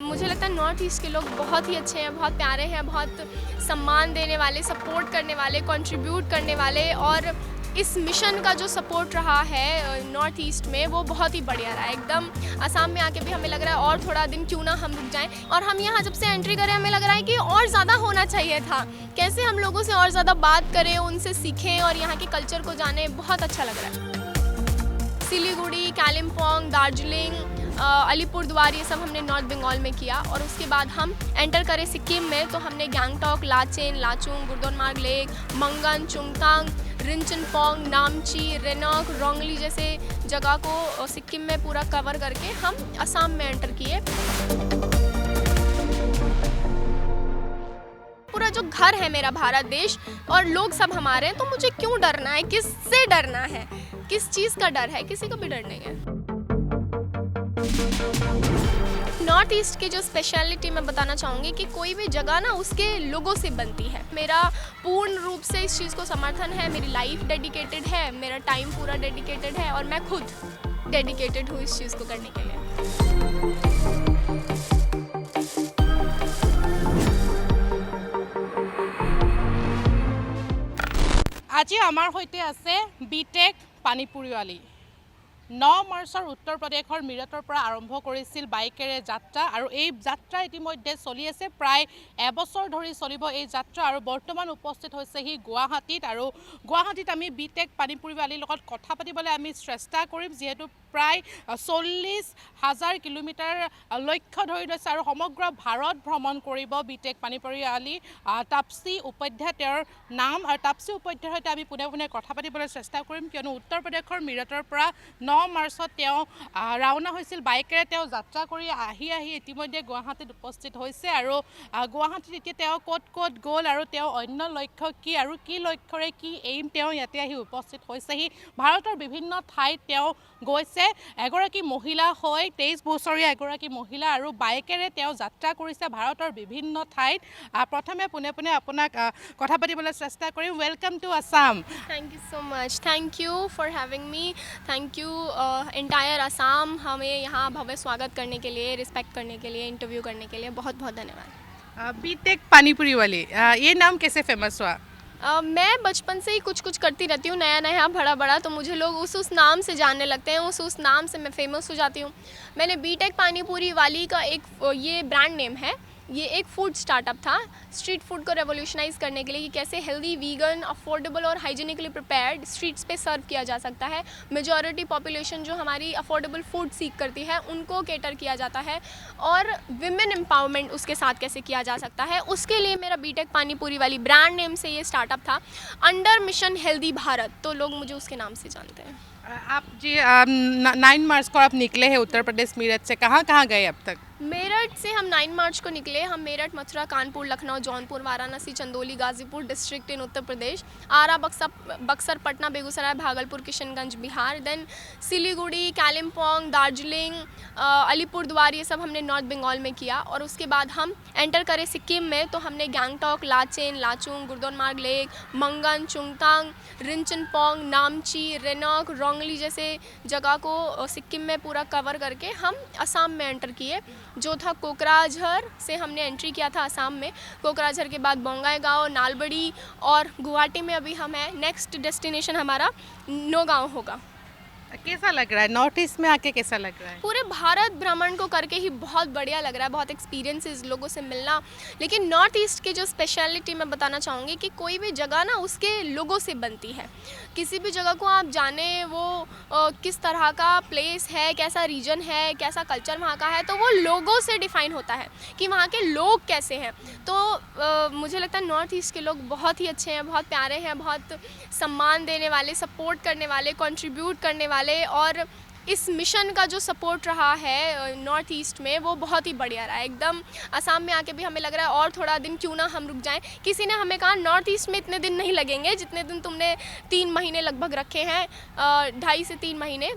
मुझे लगता है नॉर्थ ईस्ट के लोग बहुत ही अच्छे हैं, बहुत प्यारे हैं, बहुत सम्मान देने वाले, सपोर्ट करने वाले, कंट्रीब्यूट करने वाले। और इस मिशन का जो सपोर्ट रहा है नॉर्थ ईस्ट में वो बहुत ही बढ़िया रहा है एकदम। असम में आके भी हमें लग रहा है और थोड़ा दिन क्यों ना हम रुक जाएं। और हम यहाँ जब से एंट्री करें हमें लग रहा है कि और ज़्यादा होना चाहिए था। कैसे हम लोगों से और ज़्यादा बात करें, उनसे सीखें और यहाँ के कल्चर को जानें, बहुत अच्छा लग रहा है। सिलीगुड़ी, कालिम्पोंग, दार्जिलिंग, अलीपुरद्वार, ये सब हमने नॉर्थ बंगाल में किया। और उसके बाद हम एंटर करें सिक्किम में तो हमने गैंगटॉक, लाचेन, लाचुंग, गुर्दोनमार्ग लेक, मंगन, चुंगतांग, रिंचनपोंग, नामची, रेनॉक, रोंगली जैसे जगह को सिक्किम में पूरा कवर करके हम असम में एंटर किए। पूरा जो घर है मेरा भारत देश और लोग सब हमारे हैं, तो मुझे क्यों डरना है, किससे डरना है, किस चीज़ का डर है, किसी को भी डर नहीं है। नॉर्थ ईस्ट की जो स्पेशलिटी मैं बताना चाहूँगी कि कोई भी जगह ना उसके लोगों से बनती है। मेरा पूर्ण रूप से इस चीज़ को समर्थन है, मेरी लाइफ डेडिकेटेड है, मेरा टाइम पूरा डेडिकेटेड है और मैं खुद डेडिकेटेड हूँ इस चीज़ को करने के लिए। আজি আমাৰ সৈতে আছে বিটেক পানীপুৰিৱালী। 9 মাৰ্চৰ উত্তৰ প্ৰদেশৰ মিৰটৰ পৰা আৰম্ভ কৰিছিল বাইকেৰে যাত্ৰা আৰু এই যাত্ৰা ইতিমধ্যে চলি আছে প্ৰায় এবছৰ ধৰি চলিব এই যাত্ৰা। আৰু বৰ্তমান উপস্থিত হৈছেহি গুৱাহাটীত। আৰু গুৱাহাটীত আমি বিটেক পানীপুৰিৱালীৰ লগত কথা পাতিবলৈ আমি চেষ্টা কৰিম, যিহেতু প্ৰায় 40,000 কিলোমিটাৰ লক্ষ্য ধৰি লৈছে আৰু সমগ্ৰ ভাৰত ভ্ৰমণ কৰিব বিটেক পানীপুৰিৱালী। তাপসী উপাধ্যায় তেওঁৰ নাম। আৰু তাপসী উপাধ্যায়ৰ সৈতে আমি পোনে পোনে কথা পাতিবলৈ চেষ্টা কৰিম, কিয়নো উত্তৰ প্ৰদেশৰ মিৰটৰ পৰা 9 মাৰ্চত তেওঁ ৰাওনা হৈছিল বাইকেৰে। তেওঁ যাত্ৰা কৰি আহি ইতিমধ্যে গুৱাহাটীত উপস্থিত হৈছে। আৰু গুৱাহাটীত এতিয়া তেওঁ ক'ত ক'ত গ'ল আৰু তেওঁ অন্য লক্ষ্য কি আৰু কি লক্ষ্যৰে কি এইম তেওঁ ইয়াতে আহি উপস্থিত হৈছেহি। ভাৰতৰ বিভিন্ন ঠাইত তেওঁ গৈছে। এগৰাকী মহিলা হৈ 23 বছৰীয়া এগৰাকী মহিলা আৰু বাইকেৰে তেওঁ যাত্ৰা কৰিছে ভাৰতৰ বিভিন্ন ঠাইত। প্ৰথমে পোনে পোনে আপোনাক কথা পাতিবলৈ চেষ্টা কৰিম। Welcome to Assam. Thank you so much, thank you for having me, thank you entire Assam हमें यहाँ भव्य स्वागत करने के लिए, रिस्पेक्ट करने के लिए, इंटरव्यू करने के लिए बहुत बहुत धन्यवाद। बीटेक पानीपुरीवाली, ये नाम कैसे फेमस हुआ? मैं बचपन से ही कुछ कुछ करती रहती हूँ, नया नया बड़ा बड़ा, तो मुझे लोग उस नाम से जानने लगते हैं, उस नाम से मैं फेमस हो जाती हूँ। मैंने बीटेक पानीपुरी वाली का एक ये ब्रांड नेम है। ये एक फूड स्टार्टअप था स्ट्रीट फूड को रेवोल्यूशनाइज करने के लिए कि कैसे हेल्दी, वीगन, अफोर्डेबल और हाइजीनिकली प्रिपेयर्ड स्ट्रीट्स पे सर्व किया जा सकता है। मेजॉरिटी पॉपुलेशन जो हमारी अफोर्डेबल फूड सीख करती है उनको केटर किया जाता है और विमेन एम्पावरमेंट उसके साथ कैसे किया जा सकता है, उसके लिए मेरा बीटेक पानीपुरी वाली ब्रांड नेम से ये स्टार्टअप था अंडर मिशन हेल्दी भारत, तो लोग मुझे उसके नाम से जानते हैं। आप जी 9 मार्च को आप निकले हैं उत्तर प्रदेश मिरट से, कहाँ कहाँ गए अब तक? मेरठ से हम 9 मार्च को निकले। हम Meerut, Mathura, Kanpur, Lucknow, Jaunpur, Varanasi, Chandauli, Ghazipur district in Uttar Pradesh, Arrah, Buxar, Patna, Begusarai, Bhagalpur, Kishanganj Bihar, then Siliguri, Kalimpong, Darjeeling, Alipurduar, ये सब हमने नॉर्थ बंगाल में किया। और उसके बाद हम एंटर करें सिक्किम में तो हमने गैंगटॉक, लाचेन, लाचुंग, गुर्दोनमार्ग लेक, मंगन, चुंगतांग, रिंचनपोंग, नामची, रेनॉक, रोंगली जैसे जगह को सिक्किम में पूरा कवर करके हम असम में एंटर किए, जो था कोकराझार से हमने एंट्री किया था असम में। कोकराझार के बाद बोंगाईगांव, नालबड़ी और गुवाहाटी में अभी हम हैं। नेक्स्ट डेस्टिनेशन हमारा नौगांव होगा। कैसा लग रहा है नॉर्थ ईस्ट में आके, कैसा लग रहा है? पूरे भारत भ्रमण को करके ही बहुत बढ़िया लग रहा है, बहुत एक्सपीरियंसेस, लोगों से मिलना। लेकिन नॉर्थ ईस्ट की जो स्पेशलिटी मैं बताना चाहूँगी कि कोई भी जगह ना उसके लोगों से बनती है। किसी भी जगह को आप जाने वो किस तरह का प्लेस है, कैसा रीजन है, कैसा कल्चर वहाँ का है, तो वो लोगों से डिफ़ाइन होता है कि वहाँ के लोग कैसे हैं। तो मुझे लगता है नॉर्थ ईस्ट के लोग बहुत ही अच्छे हैं, बहुत प्यारे हैं, बहुत सम्मान देने वाले, सपोर्ट करने वाले, कंट्रीब्यूट करने वाले। और इस मिशन का जो सपोर्ट रहा है नॉर्थ ईस्ट में वो बहुत ही बढ़िया रहा है एकदम। असम में आके भी हमें लग रहा है और थोड़ा दिन क्यों ना हम रुक जाएं। किसी ने हमें कहा नॉर्थ ईस्ट में इतने दिन नहीं लगेंगे जितने दिन तुमने 3 महीने लगभग रखे हैं, 2.5 से 3 महीने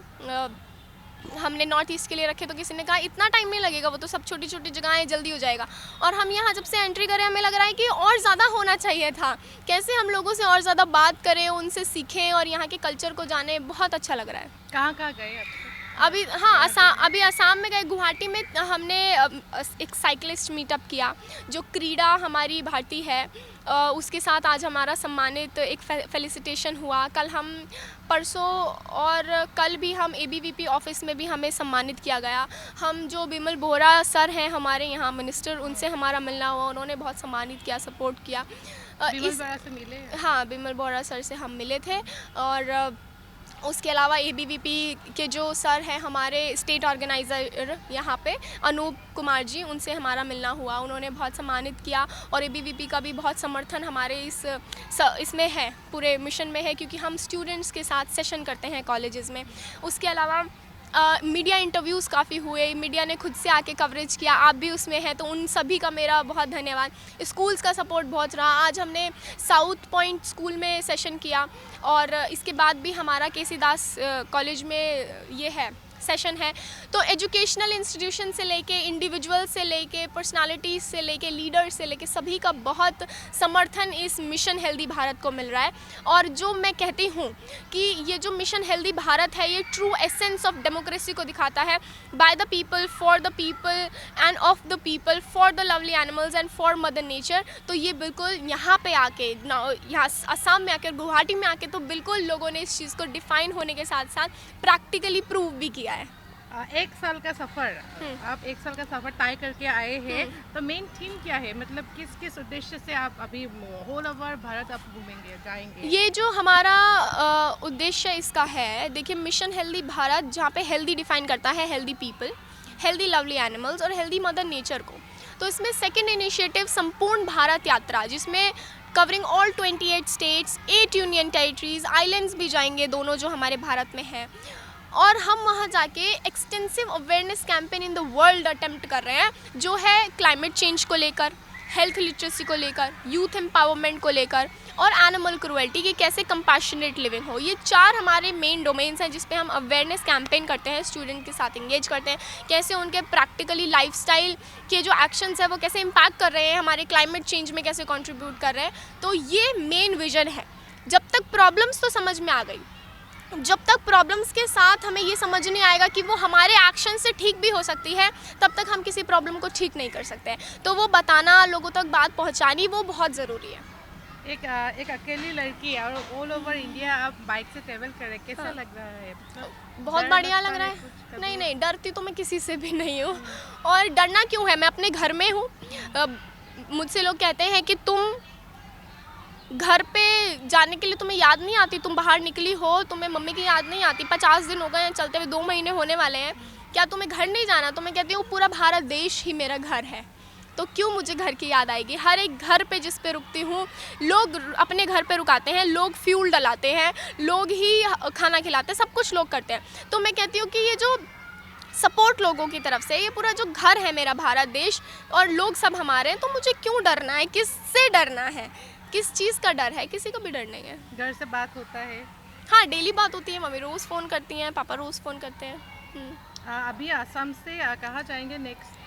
हमने नॉर्थ ईस्ट के लिए रखे। तो किसी ने कहा इतना टाइम नहीं लगेगा, वो तो सब छोटी छोटी जगहें, जल्दी हो जाएगा। और हम यहाँ जब से एंट्री करें हमें लग रहा है कि और ज़्यादा होना चाहिए था। कैसे हम लोगों से और ज़्यादा बात करें, उनसे सीखें और यहाँ के कल्चर को जानें, बहुत अच्छा लग रहा है। कहाँ कहाँ गए अब? अभी हाँ अभी असम में गए, गुवाहाटी में हमने एक साइकिलिस्ट मीटअप किया जो क्रीड़ा हमारी भारती है, उसके साथ आज हमारा सम्मानित एक फेलिसिटेशन हुआ। कल हम परसों और कल भी हम ABVP ऑफिस में भी हमें सम्मानित किया गया। हम जो बिमल बोहरा सर हैं हमारे यहाँ मिनिस्टर, उनसे हमारा मिलना हुआ, उन्होंने बहुत सम्मानित किया, सपोर्ट किया। बिमल बोहरा से मिले? हाँ, बिमल बोहरा सर से हम मिले थे। और उसके अलावा ABVP के जो सर हैं हमारे स्टेट ऑर्गेनाइज़र यहाँ पे अनूप कुमार जी, उनसे हमारा मिलना हुआ, उन्होंने बहुत सम्मानित किया। और ABVP का भी बहुत समर्थन हमारे इसमें है, पूरे मिशन में है, क्योंकि हम स्टूडेंट्स के साथ सेशन करते हैं कॉलेजेस में। उसके अलावा मीडिया इंटरव्यूज़ काफ़ी हुए, मीडिया ने खुद से आके कवरेज किया, आप भी उसमें हैं, तो उन सभी का मेरा बहुत धन्यवाद। स्कूल्स का सपोर्ट बहुत रहा। आज हमने साउथ पॉइंट स्कूल में सेशन किया और इसके बाद भी हमारा KC दास कॉलेज में ये है सेशन है। तो एजुकेशनल इंस्टीट्यूशन से लेके इंडिविजुअल से लेके पर्सनालिटीज़ से लेके लीडर से लेके सभी का बहुत समर्थन इस मिशन हेल्दी भारत को मिल रहा है। और जो मैं कहती हूँ कि ये जो मिशन हेल्दी भारत है ये ट्रू एसेंस ऑफ डेमोक्रेसी को दिखाता है। By the people, for the people end of the people, for the lovely animals and for mother nature. तो ये बिल्कुल यहाँ पे आके, यहाँ असम में आके, गुवाहाटी में आके, तो बिल्कुल लोगों ने इस चीज़ को डिफ़ाइन होने के साथ साथ प्रैक्टिकली प्रूव भी किया है। एक साल का सफ़र, आप एक साल का सफ़र तय करके आए हैं, तो मेन थीम क्या है? मतलब किस किस उद्देश्य से आप अभी होल ओवर भारत आप घूमेंगे, जाएंगे? ये जो हमारा उद्देश्य इसका है, देखिए मिशन हेल्दी भारत जहाँ पे हेल्दी डिफाइन करता है healthy people, healthy lovely animals और हेल्दी मदर नेचर को। तो इसमें सेकेंड इनिशिएटिव संपूर्ण भारत यात्रा, जिसमें covering all 28 states, 8 union territories, islands भी जाएंगे दोनों जो हमारे भारत में हैं। और हम वहाँ जाके extensive awareness campaign in the world attempt कर रहे हैं, जो है क्लाइमेट चेंज को लेकर, हेल्थ लिटरेसी को लेकर, यूथ एम्पावरमेंट को लेकर और एनिमल क्रूएल्टी की कैसे कंपैशनेट लिविंग हो। ये 4 हमारे मेन डोमेन्स हैं जिस पे हम अवेयरनेस कैंपेन करते हैं, स्टूडेंट के साथ इंगेज करते हैं, कैसे उनके प्रैक्टिकली लाइफस्टाइल के जो एक्शंस हैं वो कैसे इम्पैक्ट कर रहे हैं, हमारे क्लाइमेट चेंज में कैसे कंट्रीब्यूट कर रहे हैं। तो ये मेन विजन है। जब तक प्रॉब्लम्स तो समझ में आ गई, जब तक प्रॉब्लम्स के साथ हमें ये समझ नहीं आएगा कि वो हमारे एक्शन से ठीक भी हो सकती है, तब तक हम किसी प्रॉब्लम को ठीक नहीं कर सकते। तो वो बताना, लोगों तक बात पहुंचानी, वो बहुत ज़रूरी है। एक अकेली लड़की और ऑल ओवर इंडिया आप बाइक से ट्रेवल कर रहे हैं, कैसा लग रहा है? बहुत बढ़िया लग रहा है। नहीं, डरती तो मैं किसी से भी नहीं हूँ। और डरना क्यों है, मैं अपने घर में हूँ। मुझसे लोग कहते हैं कि तुम घर पे जाने के लिए तुम्हें याद नहीं आती, तुम बाहर निकली हो, तुम्हें मम्मी की याद नहीं आती, 50 दिन हो गए हैं चलते हुए, 2 महीने होने वाले हैं, क्या तुम्हें घर नहीं जाना? तो मैं कहती हूँ पूरा भारत देश ही मेरा घर है, तो क्यों मुझे घर की याद आएगी? हर एक घर पे जिस पे रुकती हूँ, लोग अपने घर पे रुकाते हैं, लोग फ्यूल डलाते हैं, लोग ही खाना खिलाते हैं, सब कुछ लोग करते हैं। तो मैं कहती हूँ कि ये जो सपोर्ट लोगों की तरफ से, ये पूरा जो घर है मेरा भारत देश और लोग सब हमारे हैं, तो मुझे क्यों डरना है? किससे डरना है? किस चीज़ का डर है? किसी को भी डर नहीं है। घर से बात होता है? हाँ, डेली बात होती है, मम्मी रोज़ फ़ोन करती हैं, पापा रोज़ फ़ोन करते हैं। अभी असम से कहाँ जाएंगे नेक्स्ट?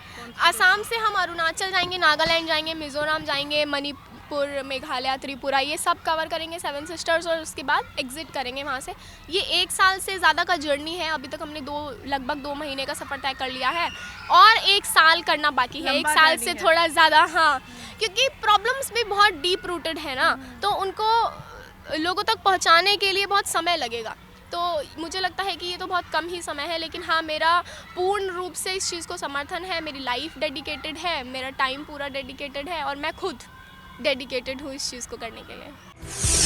असम से हम अरुणाचल जाएंगे, नागालैंड जाएंगे, मिज़ोरम जाएंगे, मणिपुर, मेघालय, त्रिपुरा, ये सब कवर करेंगे, 7 सिस्टर्स, और उसके बाद एग्ज़िट करेंगे वहाँ से। ये 1 साल से ज़्यादा का जर्नी है। अभी तक हमने लगभग 2 महीने का सफ़र तय कर लिया है और 1 साल करना बाकी है। 1 साल से थोड़ा ज़्यादा, हाँ, क्योंकि प्रॉब्लम्स भी बहुत डीप रूटेड है ना, तो उनको लोगों तक पहुँचाने के लिए बहुत समय लगेगा। तो मुझे लगता है कि ये तो बहुत कम ही समय है, लेकिन हाँ, मेरा पूर्ण रूप से इस चीज़ को समर्थन है, मेरी लाइफ डेडिकेटेड है, मेरा टाइम पूरा डेडिकेटेड है और मैं खुद डेडिकेटेड हूँ इस चीज़ को करने के लिए।